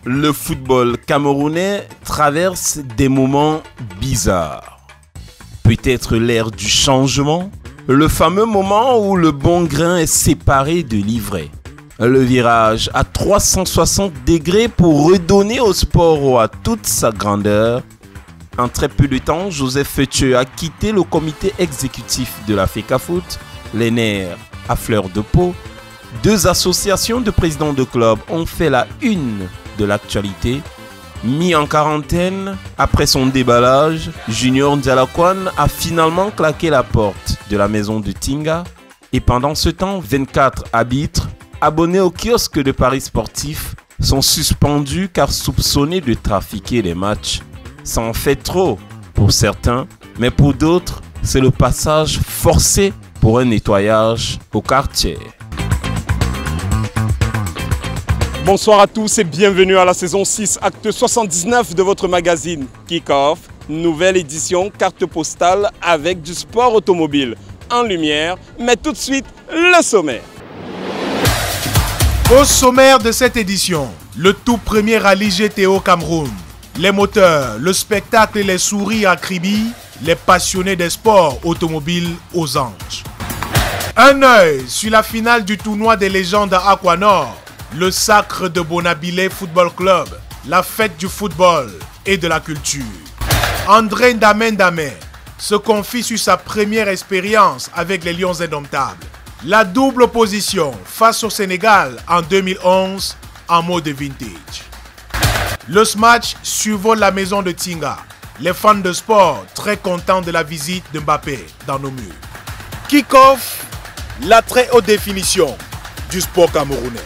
le football camerounais traverse des moments bizarres. Peut-être l'ère du changement, le fameux moment où le bon grain est séparé de l'ivraie. Le virage à 360 degrés pour redonner au sport à toute sa grandeur. En très peu de temps, Joseph Fetcheux a quitté le comité exécutif de la FECAFOOT, les nerfs à fleur de peau. Deux associations de présidents de clubs ont fait la une de l'actualité. Mis en quarantaine, après son déballage, Junior Ndialakwan a finalement claqué la porte de la maison de Tinga. Et pendant ce temps, 24 arbitres abonnés au kiosque de paris sportifs sont suspendus car soupçonnés de trafiquer les matchs. Ça en fait trop pour certains, mais pour d'autres, c'est le passage forcé pour un nettoyage au quartier. Bonsoir à tous et bienvenue à la saison 6, acte 79 de votre magazine Kick-Off. Nouvelle édition, carte postale avec du sport automobile en lumière. Mais tout de suite, le sommaire. Au sommaire de cette édition, le tout premier rallye GTO Cameroun. Les moteurs, le spectacle et les souris à Kribi, les passionnés des sports automobiles aux anges. Un œil sur la finale du tournoi des légendes à Aquanor, le sacre de Bonabile Football Club, la fête du football et de la culture. André Ndamé se confie sur sa première expérience avec les Lions Indomptables. La double opposition face au Sénégal en 2011 en mode vintage. Le match survole la maison de Tinga. Les fans de sport très contents de la visite de Mbappé dans nos murs. Kick-off, la très haute définition du sport camerounais.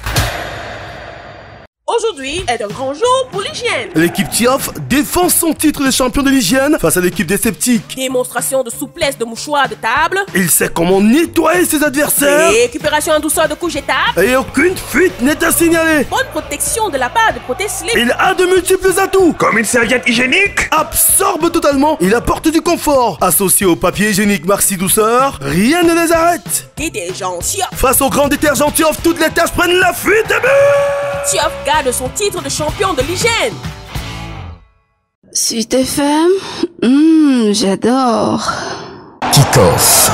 Aujourd'hui est un grand jour pour l'hygiène. L'équipe TIAF défend son titre de champion de l'hygiène face à l'équipe des sceptiques. Démonstration de souplesse de mouchoirs de table. Il sait comment nettoyer ses adversaires. Récupération en douceur de couches jetables. Et aucune fuite n'est à signaler. Bonne protection de la part de protège-slip. Il a de multiples atouts. Comme une serviette hygiénique. Absorbe totalement. Il apporte du confort. Associé au papier hygiénique Maxi Douceur, rien ne les arrête. Détergent TIAF. Face au grand détergent TIAF, toutes les tâches prennent la fuite et but. TIAF garde son titre de champion de l'hygiène. Sud FM, j'adore. Kick-Off.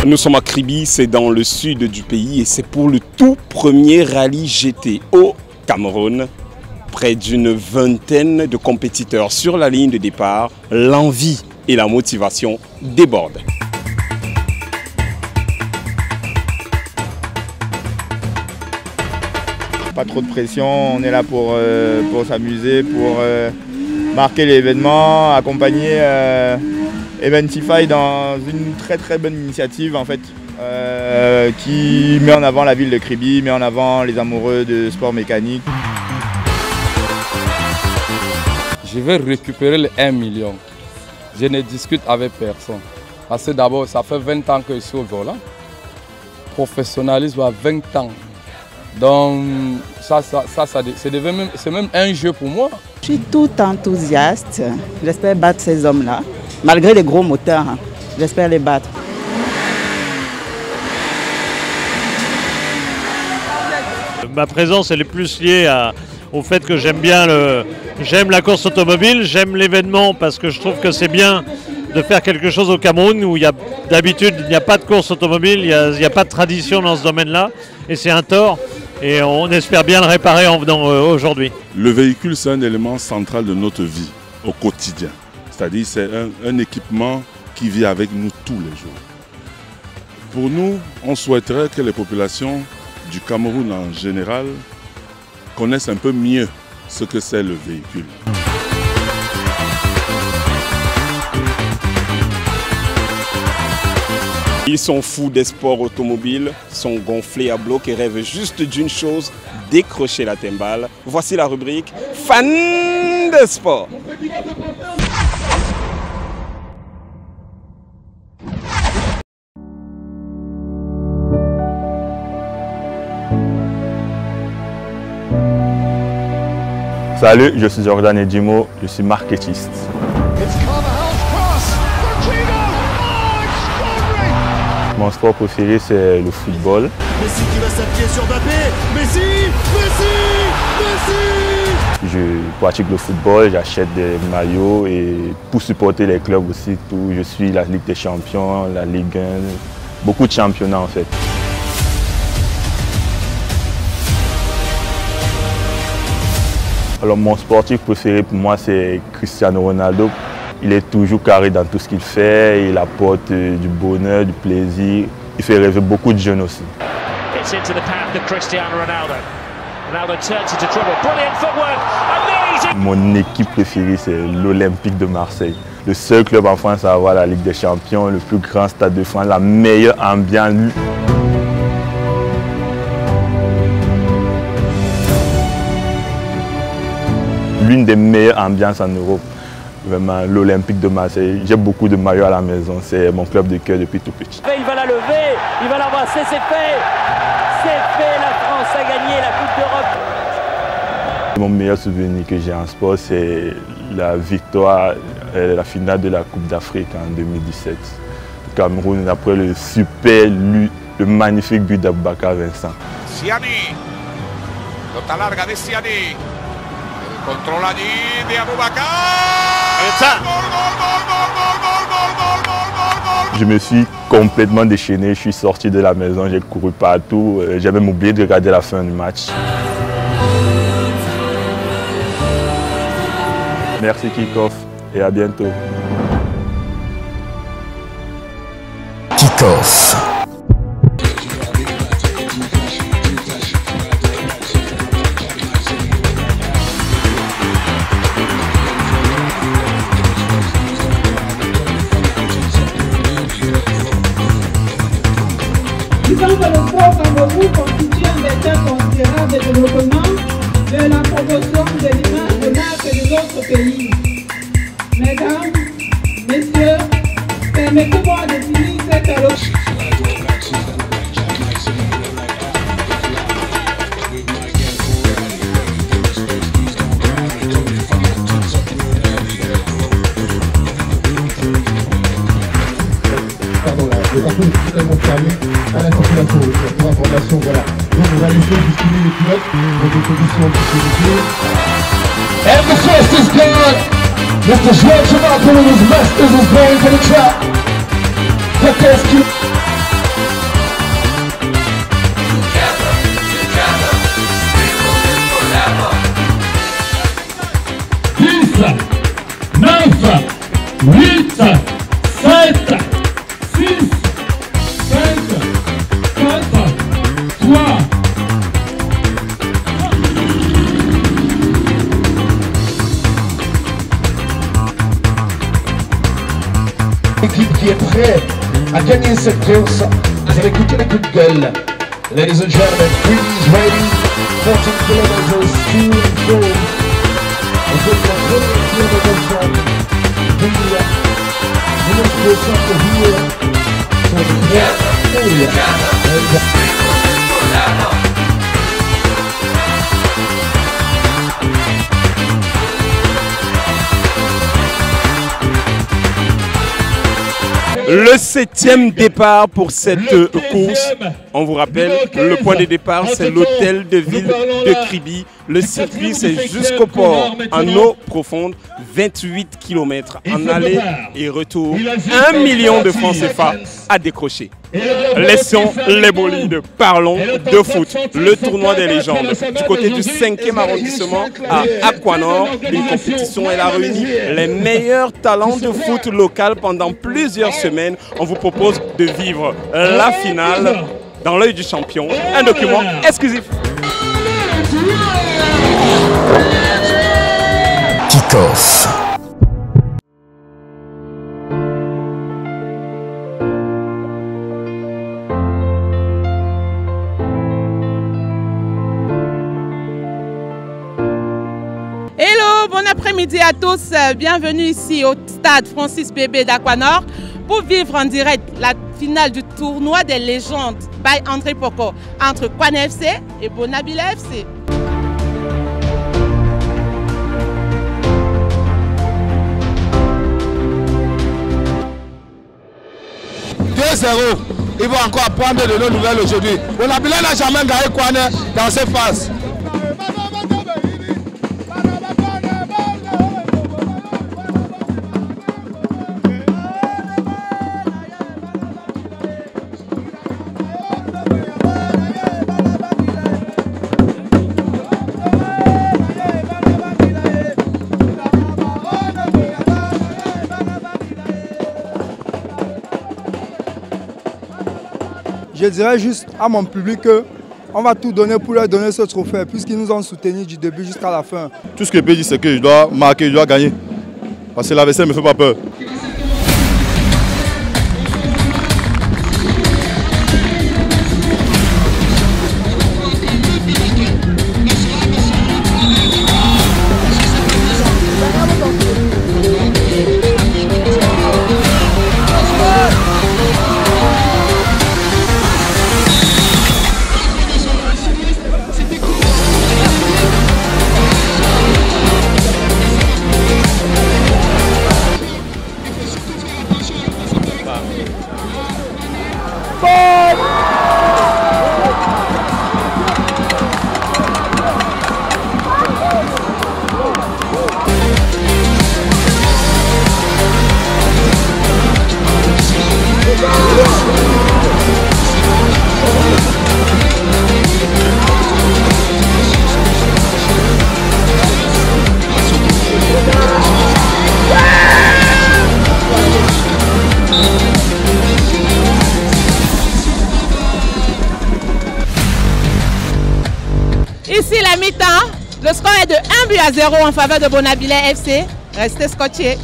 Nous sommes à Kribi, c'est dans le sud du pays et c'est pour le tout premier rallye GT au Cameroun. Près d'une vingtaine de compétiteurs sur la ligne de départ, l'envie et la motivation débordent. Pas trop de pression, on est là pour s'amuser, pour marquer l'événement, accompagner Eventify dans une très bonne initiative en fait, qui met en avant la ville de Kribi, met en avant les amoureux de sport mécanique. Je vais récupérer les 1 million. Je ne discute avec personne. Parce que d'abord, ça fait 20 ans que je suis au volant. professionnalisme à 20 ans. Donc c'est même un jeu pour moi. Je suis tout enthousiaste. J'espère battre ces hommes-là. Malgré les gros moteurs, hein. J'espère les battre. Ma présence elle est plus liée au fait que j'aime la course automobile, j'aime l'événement parce que je trouve que c'est bien de faire quelque chose au Cameroun où d'habitude il n'y a pas de course automobile, il n'y a pas de tradition dans ce domaine-là et c'est un tort et on espère bien le réparer en venant aujourd'hui. Le véhicule c'est un élément central de notre vie au quotidien, c'est-à-dire c'est un équipement qui vit avec nous tous les jours. Pour nous, on souhaiterait que les populations du Cameroun en général connaissent un peu mieux ce que c'est le véhicule. Ils sont fous des sports automobiles, sont gonflés à bloc et rêvent juste d'une chose, décrocher la timbale. Voici la rubrique Fan de sport. Salut, je suis Jordan Edimo, je suis marketiste. Mon sport préféré c'est le football. Messi qui va s'appuyer sur Mbappé. Messi. Je pratique le football, j'achète des maillots et pour supporter les clubs aussi, je suis la Ligue des Champions, la Ligue 1, beaucoup de championnats en fait. Alors mon sportif préféré pour moi c'est Cristiano Ronaldo. Il est toujours carré dans tout ce qu'il fait, il apporte du bonheur, du plaisir. Il fait rêver beaucoup de jeunes aussi. Mon équipe préférée c'est l'Olympique de Marseille. Le seul club en France à avoir la Ligue des Champions, le plus grand stade de France, la meilleure ambiance. L'une des meilleures ambiances en Europe, vraiment l'Olympique de Marseille. J'ai beaucoup de maillots à la maison, c'est mon club de cœur depuis tout petit. Il va la lever, il va l'embrasser, c'est fait. C'est fait, la France a gagné la Coupe d'Europe. Mon meilleur souvenir que j'ai en sport, c'est la victoire, la finale de la Coupe d'Afrique en 2017. Le Cameroun, après le super, le magnifique but d'Aboubacar Vincent. Siani, lotta larga de Siani. Controlla di Aboubacar. Je me suis complètement déchaîné, je suis sorti de la maison, j'ai couru partout, j'ai même oublié de regarder la fin du match. Merci Kickoff et à bientôt. Kickoff. Disons que le sport Cameroun constitue un vecteur considérable de développement de la promotion de l'image de marque de notre pays. Mesdames, messieurs, permettez-moi de finir cette allocation. Le carton est totalement fermé à la sortie de la tour. Pour information, voilà. Donc on va laisser distribuer les pilotes dans des conditions de sécurité. And the first is gone. Mr. George Martin and his masters is going to the track. Protest. L'équipe qui est prête à gagner cette course, vous allez écouter les coups de gueule. Ladies and gentlemen, please ready. 14 kilometers to and fro. On fait la première kilomètre from the Minister Center here. So the Le 7e départ pour cette course. On vous rappelle, le point de départ, c'est l'hôtel de ville de Kribi. Le circuit, c'est jusqu'au port en eau profonde, 28 km en aller et retour. 1 million de francs CFA à décrocher. Laissons les bolides, parlons de foot. Le tournoi des légendes. Du côté du 5e arrondissement à Aquanor, une compétition elle a réuni les meilleurs talents de foot local pendant plusieurs semaines. On vous propose de vivre la finale dans l'œil du champion. Un document exclusif. Kick-off. Hello, bon après-midi à tous. Bienvenue ici au stade Francis Bébé d'Aquanor pour vivre en direct la finale du tournoi des légendes by André Poko entre Kwan FC et Bonabila FC. Ils vont encore apprendre de nos nouvelles aujourd'hui. Bonabila n'a jamais gagné Kwan dans ces phases. Je dirais juste à mon public qu'on va tout donner pour leur donner ce trophée, puisqu'ils nous ont soutenus du début jusqu'à la fin. Tout ce que je peux dire, c'est que je dois marquer, je dois gagner. Parce que l'adversaire ne me fait pas peur. Ici la mi-temps, le score est de 1-0 en faveur de Bonabila FC. Restez scotchés.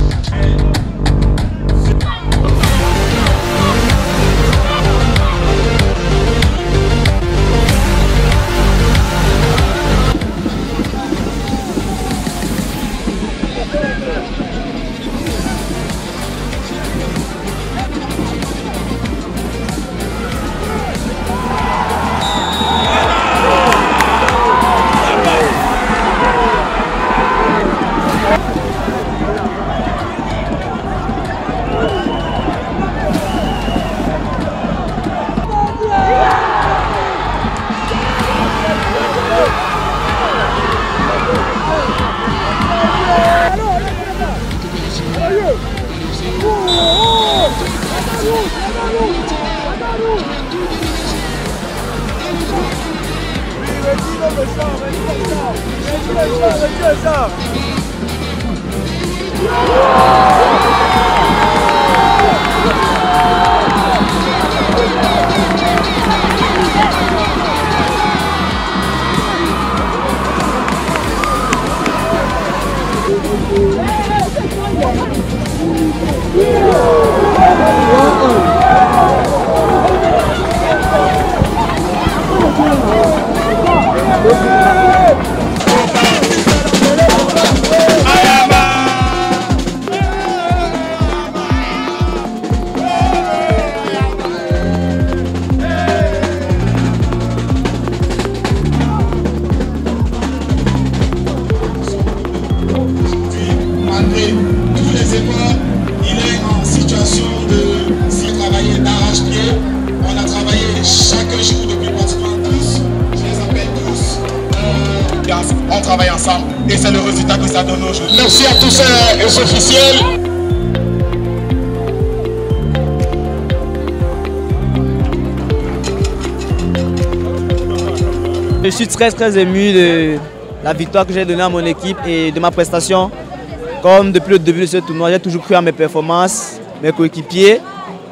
que je joue depuis pratiquement tous, je les appelle tous. On travaille ensemble et c'est le résultat que ça donne aujourd'hui. Merci à tous les officiels. Je suis très ému de la victoire que j'ai donnée à mon équipe et de ma prestation. Comme depuis le début de ce tournoi, j'ai toujours cru à mes performances, mes coéquipiers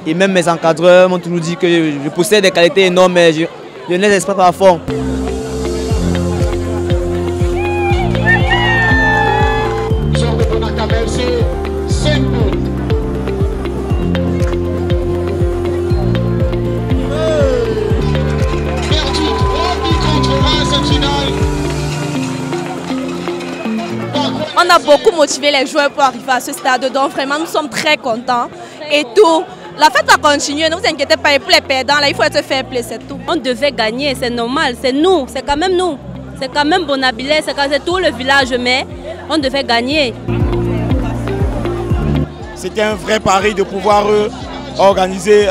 et même mes encadreurs m'ont toujours dit que je possède des qualités énormes, mais je ne les exploite pas à fond. On a beaucoup motivé les joueurs pour arriver à ce stade, donc vraiment nous sommes très contents et tout. La fête va continuer, ne vous inquiétez pas, et pour les perdants, là, il faut être fair play, c'est tout. On devait gagner, c'est normal, c'est nous, c'est quand même nous. C'est quand même Bonabilé, c'est tout le village, mais on devait gagner. C'était un vrai pari de pouvoir organiser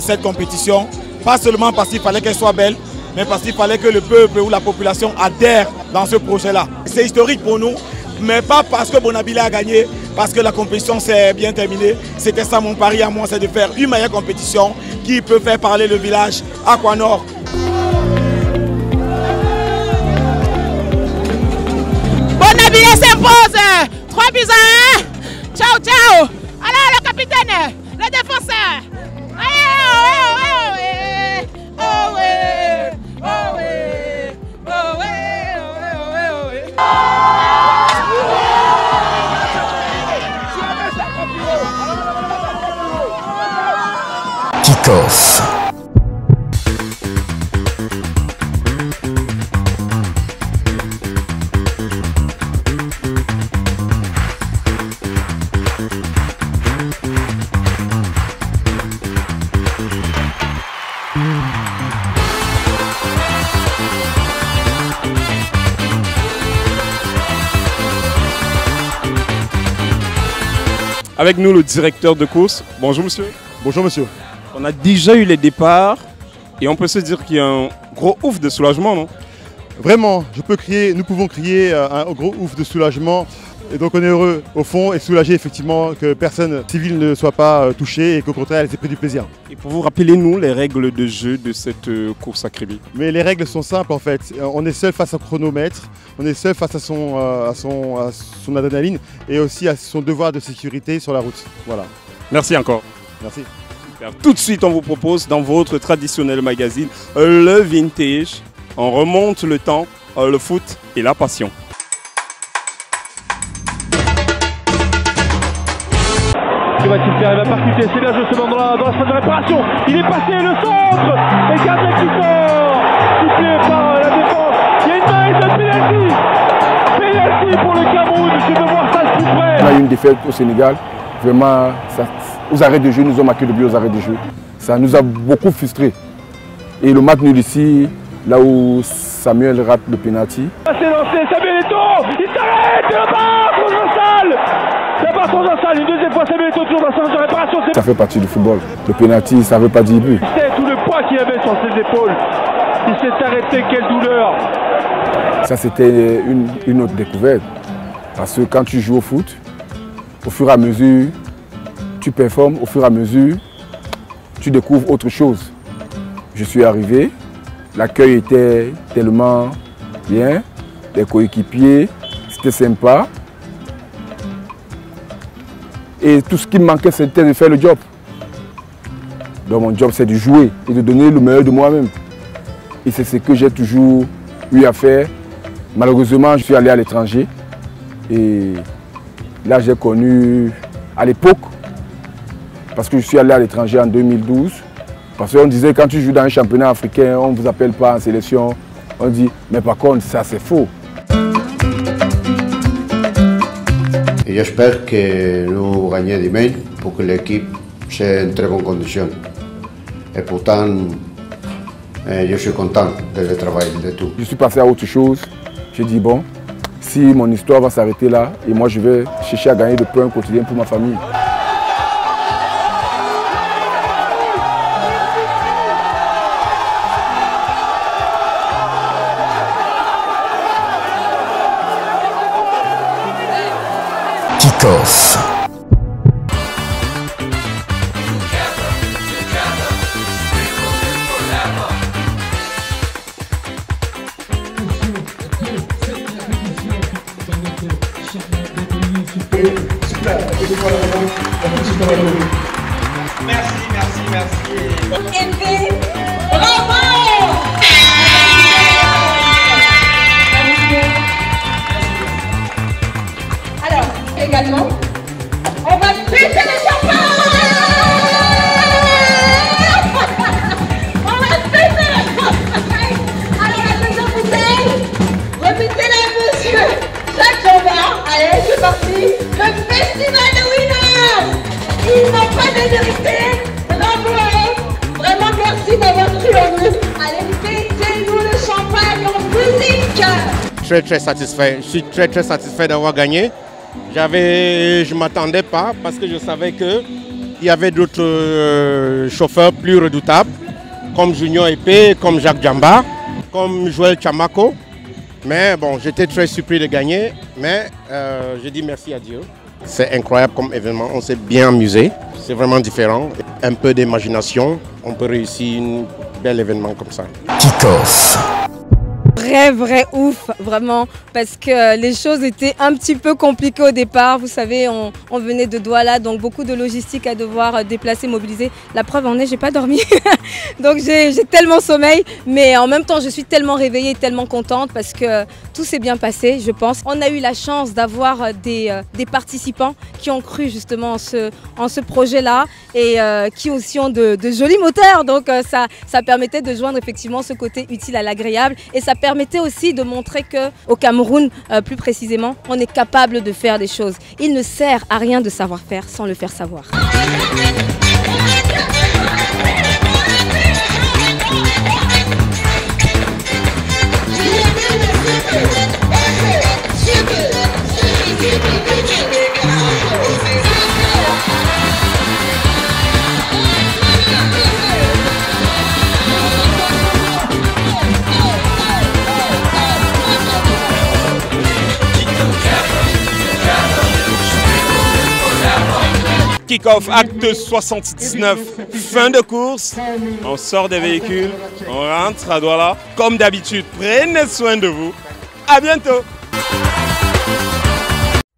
cette compétition, pas seulement parce qu'il fallait qu'elle soit belle, mais parce qu'il fallait que le peuple ou la population adhère dans ce projet-là. C'est historique pour nous, mais pas parce que Bonabilé a gagné, parce que la compétition s'est bien terminée. C'était ça mon pari à moi, c'est de faire une meilleure compétition qui peut faire parler le village Aquanor. Bonabilé s'impose 3 buts à 1. Ciao, ciao. Alors le capitaine, le défenseur. Kick-off. Avec nous le directeur de course. Bonjour monsieur. Bonjour monsieur. On a déjà eu les départs et on peut se dire qu'il y a un gros ouf de soulagement, non? Vraiment, nous pouvons crier un gros ouf de soulagement. Et donc on est heureux au fond et soulagé effectivement que personne civile ne soit pas touchée et qu'au contraire elle ait pris du plaisir. Et pour vous rappeler nous les règles de jeu de cette course à Kribi. Mais les règles sont simples en fait. On est seul face au chronomètre, on est seul face à son adrénaline et aussi à son devoir de sécurité sur la route. Voilà. Merci encore. Merci. Super. Tout de suite on vous propose dans votre traditionnel magazine le vintage. On remonte le temps, le foot et la passion. Que va-t-il faire? Il va percuter, c'est bien joué ce moment dans la phase de réparation. Il est passé, le centre, et gardien qui sort, sifflé par la défense. Il y a une main et c'est penalty. Penalty pour le Cameroun, je veux voir ça de plus près. On a eu une défaite au Sénégal, vraiment, aux arrêts de jeu, nous avons marqué de but aux arrêts de jeu. Ça nous a beaucoup frustrés. Et le match nul ici, là où Samuel rate le penalty. C'est lancé, Samuel Eto'o, il s'arrête, il la barre transversale. La barre transversale, une deuxième fois Samuel Eto'o toujours dans sa phase de réparation. Ça fait partie du football. Le penalty, ça ne veut pas dire but. C'est tout le poids qu'il avait sur ses épaules. Il s'est arrêté, quelle douleur. Ça c'était une autre découverte. Parce que quand tu joues au foot, au fur et à mesure, tu performes, au fur et à mesure, tu découvres autre chose. Je suis arrivé, l'accueil était tellement bien, les coéquipiers, c'était sympa. Et tout ce qui me manquait, c'était de faire le job. Donc mon job, c'est de jouer et de donner le meilleur de moi-même. Et c'est ce que j'ai toujours eu à faire. Malheureusement, je suis allé à l'étranger. Et là, j'ai connu, à l'époque, parce que je suis allé à l'étranger en 2012, parce qu'on disait quand tu joues dans un championnat africain, on ne vous appelle pas en sélection. On dit, mais par contre, ça c'est faux. Et j'espère que nous gagnons demain pour que l'équipe soit en très bonne condition. Et pourtant, je suis content de travail de tout. Je suis passé à autre chose. J'ai dit, bon, si mon histoire va s'arrêter là, et moi je vais chercher à gagner de points quotidiens pour ma famille. Kick-Off. Merci. Bravo! Alors, également, on va péter le champagne! On va péter le champagne! Alors, la deuxième bouteille, remettez-la, monsieur Jacques Jambard. Allez, c'est parti! Le festival de winners! Ils n'ont pas de vérité! Bravo! Vraiment, merci d'avoir cru en nous! Allez, pétez-nous le champagne en musique! Très satisfait. Je suis très satisfait d'avoir gagné. Je ne m'attendais pas parce que je savais qu'il y avait d'autres chauffeurs plus redoutables, comme Junior Epé, comme Jacques Jambard, comme Joël Chamako. Mais bon, j'étais très surpris de gagner, mais je dis merci à Dieu. C'est incroyable comme événement, on s'est bien amusé. C'est vraiment différent. Un peu d'imagination, on peut réussir un bel événement comme ça. Kick-Off. Vrai ouf, vraiment, parce que les choses étaient un petit peu compliquées au départ. Vous savez, on venait de Douala, donc beaucoup de logistique à devoir déplacer, mobiliser. La preuve en est, j'ai pas dormi, donc j'ai tellement sommeil, mais en même temps, je suis tellement réveillée, tellement contente parce que tout s'est bien passé, je pense. On a eu la chance d'avoir des participants qui ont cru justement en ce projet-là et qui aussi ont de jolis moteurs, donc ça permettait de joindre effectivement ce côté utile à l'agréable et ça permettait aussi de montrer qu'au Cameroun, plus précisément, on est capable de faire des choses. Il ne sert à rien de savoir faire sans le faire savoir. Kick-Off, acte 79, fin de course. On sort des véhicules, on rentre à Douala. Comme d'habitude, prenez soin de vous. À bientôt.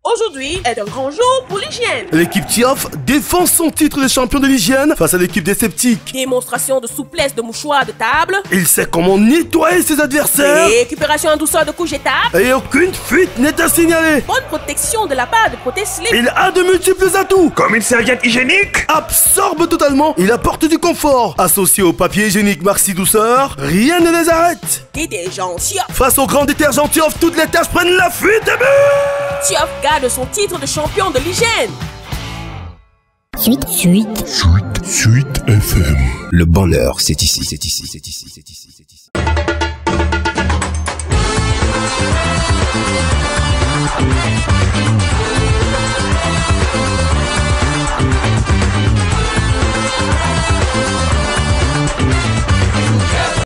Aujourd'hui est un grand jour pour l'hygiène. L'équipe Tioff défend son titre de champion de l'hygiène face à l'équipe des sceptiques. Démonstration de souplesse de mouchoir de table. Il sait comment nettoyer ses adversaires. Récupération en douceur de couches étapes. Et aucune fuite n'est à signaler. Bonne protection de la part de protège-slip. Il a de multiples atouts. Comme une serviette hygiénique. Absorbe totalement. Il apporte du confort. Associé au papier hygiénique Maxi Douceur, rien ne les arrête. Détergent Tioff. Face au grand détergent Tioff, toutes les tâches prennent la fuite et but. Tioff garde son titre de champion de l'hygiène. Suite FM. Le bonheur, c'est ici.